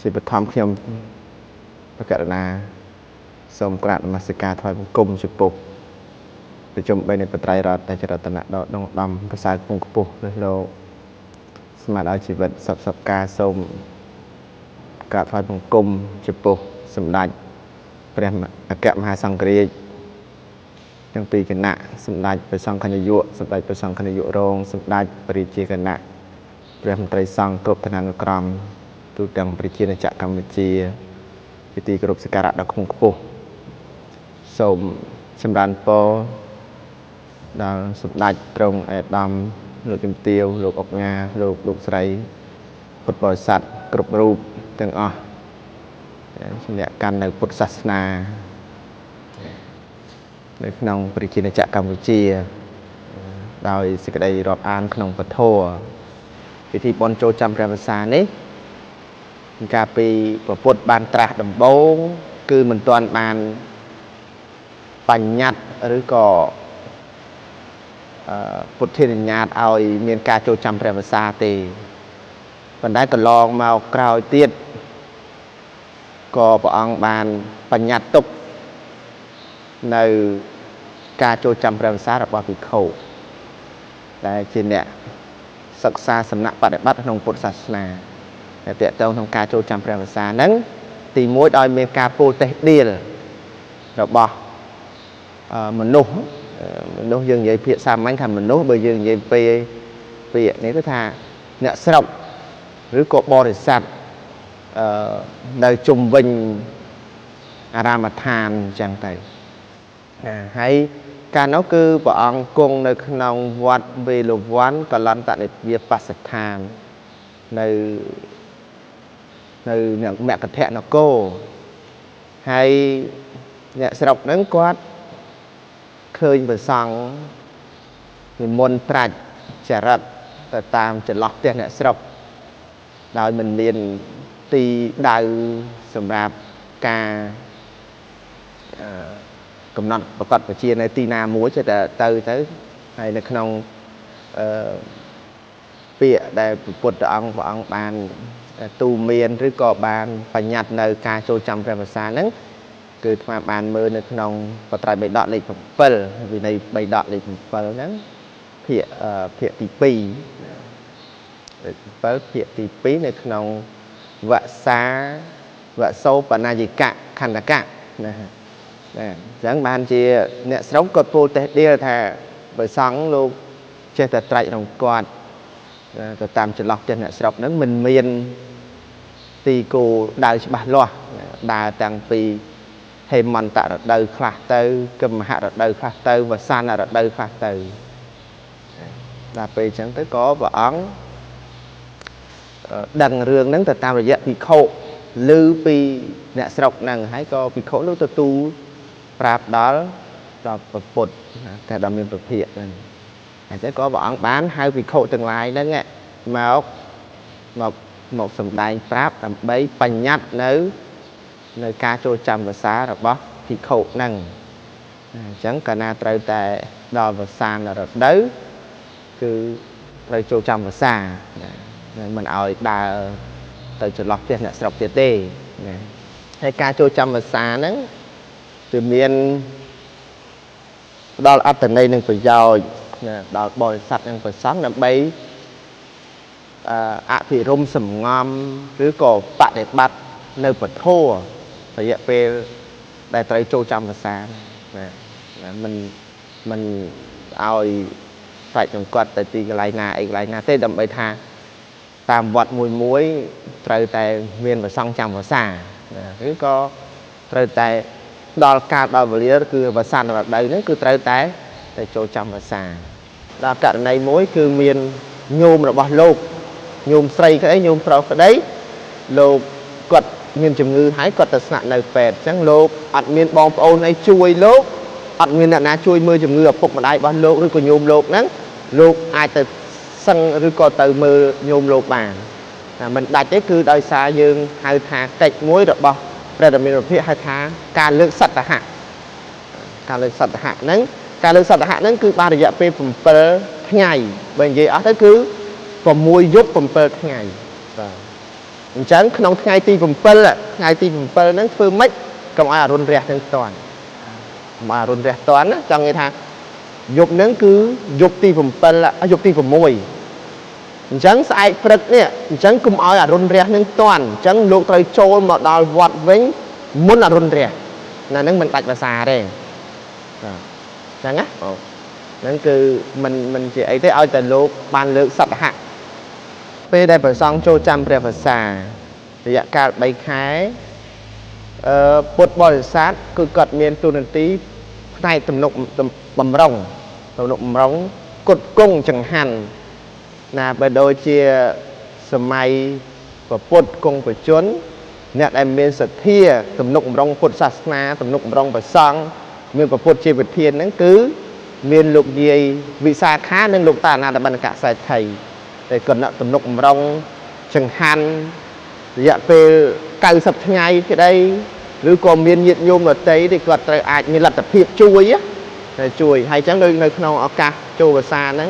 สิบธรรมខ្ញុំប្រកាសណាសូមក្រាបនមស្ការថ្វាយបង្គំចំពោះប្រជុំ3នៃបត្រៃរតតែចរតនៈដកដងដំភាសាគង់ខ្ពស់លើលោកស្មារតីជីវិតសពការសូមក្រាបថ្វាយបង្គំចំពោះសម្ដេចព្រះអគ្គមហាសង្ឃរាជទាំងពីរគណៈសម្ដេចព្រះសង្ឃនាយកសម្ដេចព្រះសង្ឃនាយករងសម្ដេចព្រះរាជាគណៈព្រះមន្ត្រីសង្ឃគ្រប់ឋានានុក្រមទូទាំងប្រជាណាចក្រកម្ពុជាពិធីគោរពសក្ការៈដ៏ខ្ពង់ខ្ពស់សូមចម្រើនពរដល់សម្ដេចទ្រង់ឯកឧត្តមលោកជំទាវលោកអុកញ៉ាលោកស្រីពុទ្ធបរិស័ទគ្រប់រូបទាំងអស់ជាអ្នកកាន់នៅពុទ្ធសាសនានៅក្នុងប្រជាណាចក្រកម្ពុជាដោយសេចក្តីរាប់អានក្នុងពធពិធីបុណ្យចូលចាំព្រះវស្សានេះកាលពីពុទ្ធបានត្រាស់ដំបូងគឺមិនទាន់បានបញ្ញត្តិឬក៏ពុទ្ធានុញ្ញាតឲ្យមានការចូលចាំព្រះវស្សាទេប៉ុន្តែកន្លងមកក្រោយទៀតក៏ព្រះអង្គបានបញ្ញត្តិទុកនៅការចូលចាំព្រះវស្សារបស់ភិក្ខុដែលជាអ្នកសិក្សាសំណាក់បដិបត្តិក្នុងពុទ្ធសាសនាតែតកតងក្នុងការចូលចាំព្រះវស្សាហ្នឹងទី1ដោយមានការពោលតេះដៀលរបស់មនុស្សយើងនិយាយពាក្យសាមញ្ញថាមនុស្សបើយើងនិយាយពាក្យនេះគឺថាអ្នកស្រុកឬក៏បរិស័ទនៅជុំវិញអារាមដ្ឋានអញ្ចឹងទៅហើយកាលនោះគឺព្រះអង្គគង់នៅក្នុងវត្តវេលវ័នកលន្តនិវាបស្សដ្ឋាននៅមគធនគរហើយអ្នកស្រុកហ្នឹងគាត់ឃើញព្រះសង្ឃនិមន្តត្រាច់ចរិតទៅតាមចន្លោះផ្ទះអ្នកស្រុកដោយមិនមានទីដៅសម្រាប់ការកំណត់ប្រកបវិជានៅទីណាមួយចេះតែទៅហើយនៅក្នុងពាក្យដែលពុទ្ធអង្គព្រះអង្គបានទូមានឬក៏បានបញ្ញត្តិនៅការចូលចាំព្រះវស្សាហ្នឹងគឺអាត្មាបានមើលនៅក្នុងបត្រៃបិដកលេខ7វិន័យបិដកលេខ7ហ្នឹងភាគទី2លេខ7ភាគទី2នៅក្នុងវសោបណាយិកៈខណ្ឌកៈណាអញ្ចឹងបានជាអ្នកស្រុកគាត់ពោលតេះដៀលថាបើសង្ឃលោកចេះតែត្រាច់រង្គាត់ទៅតាមចន្លោះផ្ទះអ្នកស្រុកហ្នឹងមិនមានទីគោលដៅច្បាស់លាស់ដើរតាំងពីហេមន្តរដូវខ្លះទៅគមហរដូវខ្លះទៅវស្សានរដូវខ្លះទៅដល់ពេលអញ្ចឹងទៅក៏ព្រះអង្គដឹងរឿងហ្នឹងទៅតាមរយៈភិក្ខុឮពីអ្នកស្រុកហ្នឹងហើយក៏ភិក្ខុនោះទទួលប្រាប់ដល់ពុទ្ធតែដល់មានប្រភិយហ្នឹងអញ្ចឹងក៏ព្រះអង្គបានហៅភិក្ខុទាំងឡាយហ្នឹងមកសម្ដែងប្រាប់ដើម្បីបញ្ញត្តិនៅការចូលចាំវស្សារបស់ភិក្ខុហ្នឹងអញ្ចឹងកាលណាត្រូវតែដល់វស្សានរដូវគឺត្រូវចូលចាំវស្សាមិនឲ្យដើរទៅចន្លោះផ្ទះអ្នកស្រុកទៀតទេហើយការចូលចាំវស្សាហ្នឹងគឺមានផ្ដល់អត្ថន័យនិងប្រយោជន៍ដល់បរិស័ទនិងព្រះសង្ឃដើម្បីអភិរម្យសម្ងំឬក៏បដិបត្តិនៅពធរយៈពេលដែលត្រូវចូលចាំវស្សាមិនឲ្យប្រាច់ចង្កត់ទៅទីកន្លែងណាអីកន្លែងណាទេដើម្បីថាតាមវត្តមួយត្រូវតែមានព្រះសង្ឃចាំវស្សាឬក៏ត្រូវតែដល់កាលដល់វេលាគឺវស្សានរដូវហ្នឹងគឺត្រូវតែចូលចាំវស្សាដល់ករណីមួយគឺមានញោមរបស់លោកញោមស្រីក្តីញោមប្រុសក្តីលោកគាត់មានជំងឺហើយគាត់ទៅស្នាក់នៅពេទ្យអញ្ចឹងលោកអត់មានបងប្អូនអីជួយលោកអត់មានអ្នកណាជួយមើលជំងឺឪពុកម្ដាយរបស់លោកឬក៏ញោមលោកហ្នឹងលោកអាចទៅសឹងឬក៏ទៅមើលញោមលោកបានតែមិនដាច់ទេគឺដោយសារយើងហៅថាកិច្ចមួយរបស់ព្រះរាមាភិក្ខហៅថាការលើកសត្តហៈហ្នឹងគឺបានរយៈពេល7ថ្ងៃបើនិយាយអស់ទៅគឺ6យប់7ថ្ងៃបាទ chẳng không ngay ti vùng phân là ngay ti vùng phân nó phơi mất còn ai run rẹtทั้งtoàn mà run rẹt toán á cho người ta dục nướng cứ dục ti vùng phân là dục ti vùng môi chẳng sai phật nè chẳng cùng ai run rẹtทั้งtoàn chẳng lục trời trôi mà đòi vọt vĩnh muốn là run rẹt là nó mình tạch và xà đây chẳng á nó cứ mình chỉ ấy thế ai từ lúc ban lượng sạch hạ về đây phải xong cho trăm bè và xà thì dạ cả bảy khái bột bò sát cứ cật miền tu nền tí này tầm nục bầm rồng cột cung chẳng hạn là bởi đôi chia sầm mai và bột cung phải chốn nhạc em miền sạch thia tầm nục rồng bột sạch na tầm nục rồng phải xong miền và bột chia vật thiên nó cứ miền lục gì vị xa khá nên lục ta là bằng cả sai thầy để cần nợ tầm nục rồng chẳng hạn dạ về cài sập ngay cái đâyឬក៏មានញាតិញោមដតីthìគាត់ត្រូវអាចមានលទ្ធភាពជួយជួយហើយចឹងនៅក្នុងឱកាសចូលភាសាហ្នឹង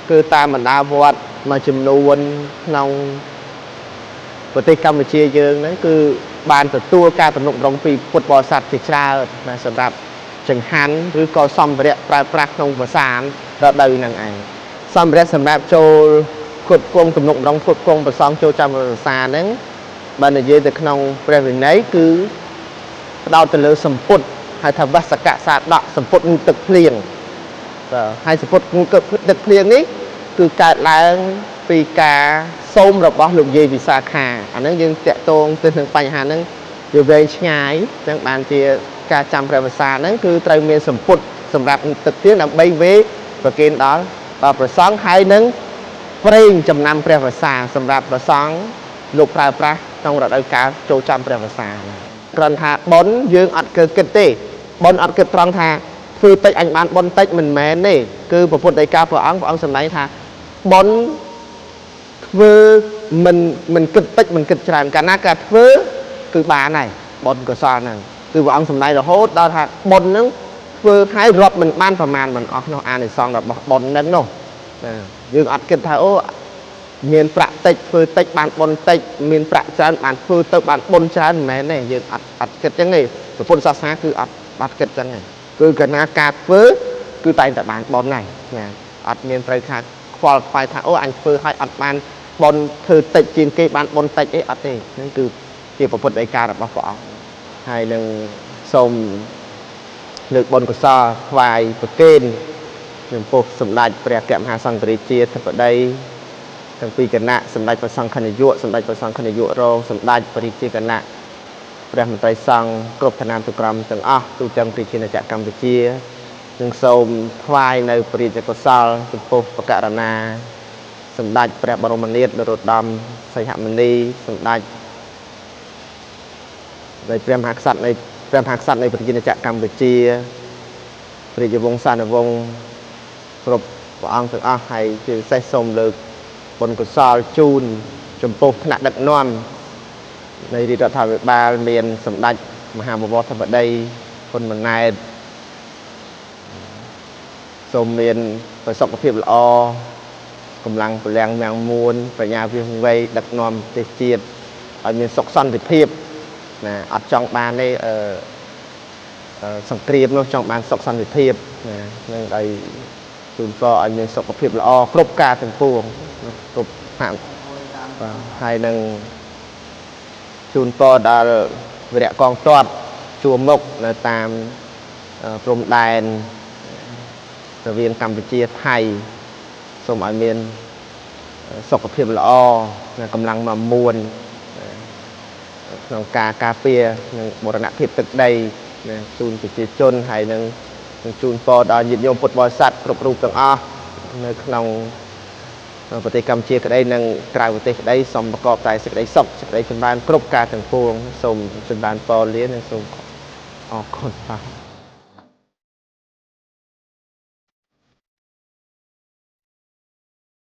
គឺតាមបណ្ដាវត្តមួយចំនួនក្នុងប្រទេសកម្ពុជាយើងហ្នឹងគឺបានទទួលការទំនុករងពីពុទ្ធបរិស័ទជាច្រើនណាសម្រាប់ចង្ហាន់ឬក៏សម្ភារៈប្រើប្រាស់ក្នុងភាសារដូវហ្នឹងឯងសម្ភារៈសម្រាប់ចូលគ្រប់គ្រងទំនុករងគ្រប់គ្រងប្រសងចូលចាំភាសាហ្នឹងបើនិយាយទៅក្នុងព្រះវិន័យគឺផ្ដោតទៅលើសម្ពុតហើយថាវសកៈសាដកសម្ពុតងូតទឹកភ្លៀងហើយសម្ពុតងូតទឹកភ្លៀងនេះគឺកើតឡើងពីការសូមរបស់លោកយាយវិសាខាអាហ្នឹងយើងតាក់ទងទៅនឹងបញ្ហាហ្នឹងវាវែងឆ្ងាយចឹងបានជាការចាំព្រះភាសាហ្នឹងគឺត្រូវមានសម្ពុតសម្រាប់ទឹកភ្លៀងដើម្បីវេប្រគេនដល់ព្រះសង្ឃហើយនឹងប្រេងចំណាំព្រះភាសាសម្រាប់ព្រះសង្ឃលោកប្រើប្រាស់ក្នុងរដូវកាលចូលចាំព្រះភាសាគ្រាន់ថាប៉ុនយើងអត់គិតទេប៉ុនអត់គិតត្រង់ថាធ្វើតិចអញបានប៉ុនតិចមិនមែនទេគឺពុទ្ធដីកាព្រះអង្គសម្ដែងថាប៉ុនធ្វើមិនគិតតិចមិនគិតច្រើនកាលណាការធ្វើគឺបានហើយប៉ុនកុសលហ្នឹងគឺព្រះអង្គសម្ដែងរហូតដល់ថាប៉ុនហ្នឹងធ្វើឲ្យរាប់មិនបានប្រមាណមិនអស់ក្នុងអានិសង្សរបស់ប៉ុនហ្នឹងនោះយើងអត់គិតថាអូមានប្រាក់តិចធ្វើតិចបានប៉ុនតិចមានប្រាក់ច្រើនបានធ្វើទៅបានប៉ុនច្រើនមិនមែនទេយើងអត់គិតចឹងទេពុទ្ធសាសនាគឺអត់បាត់គិតចឹងទេគឺកាលណាការធ្វើគឺតែងតែបានប៉ុនហើយណាអត់មានត្រូវថាខ្វល់ខ្វាយថាអូអញធ្វើឲ្យអត់បានប៉ុនធ្វើតិចជាងគេបានប៉ុនតិចអីអត់ទេហ្នឹងគឺជាពុទ្ធដីការបស់ព្រះអង្គហើយនឹងសូមលើកបុណ្យកុសលថ្វាយប្រគេនចំពោះសម្ដេចព្រះកមហាសង្ឃរាជាធិបតីទាំងពីរគណៈសម្ដេចព្រះសង្ឃនាយកសម្ដេចព្រះសង្ឃនាយករងសម្ដេចព្រះរាជាគណៈព្រះមន្ត្រីសង្ឃគ្រប់ឋានានុក្រមទាំងអស់ទូទាំងប្រជាជាតិកម្ពុជានឹងសូមថ្វាយនៅព្រះរាជកុសលចំពោះបកករណាសម្ដេចព្រះបរមនាថនរោត្តមសីហមុនីសម្ដេចនៃព្រះមហាក្សត្រនៃប្រជាជាតិកម្ពុជាព្រះរាជវង្សានុវង្សគ្រប់ព្រះអង្គទាំងអស់ហើយជាពិសេសសូមលើកបុណ្យកុសលជូនចំពោះថ្នាក់ដឹកនាំនៃរាជរដ្ឋាភិបាលមានសម្ដេចមហាបវរធិបតីហ៊ុនម៉ាណែតសូមមានប្រសុខភាពល្អកម្លាំងពលំយ៉ាងមួនបញ្ញាវិវ័យដឹកនាំប្រទេសជាតិឲ្យមានសុខសន្តិភាពណាអត់ចង់បានទេសង្គ្រាមនោះចង់បានសុខសន្តិភាពណានឹងឲ្យជូនពរឲ្យមានសុខភាពល្អគ្រប់ការទាំងពួងគ្រប់ហាក់ហើយនឹងជូនពរដល់វីរៈកងទ័ពជួរមុខនៅតាមព្រំដែនរវាងកម្ពុជាថៃសូមឲ្យមានសុខភាពល្អកម្លាំងមកមួនក្នុងការការពារនិងបរណភាពទឹកដីជូនប្រជាជនហើយនឹងជូនពរដល់ញាតិញោមពុទ្ធបរិស័ទគ្រប់រូបទាំងអស់នៅក្នុងប្រទេសកម្ពុជាក្តីនិងក្រៅប្រទេសក្តីសូមប្រកបតែសេចក្តីសុខសេចក្តីចម្រើនគ្រប់ការទាំងពួងសូមចម្រើនពរលានិងសូមអរគុណបាទ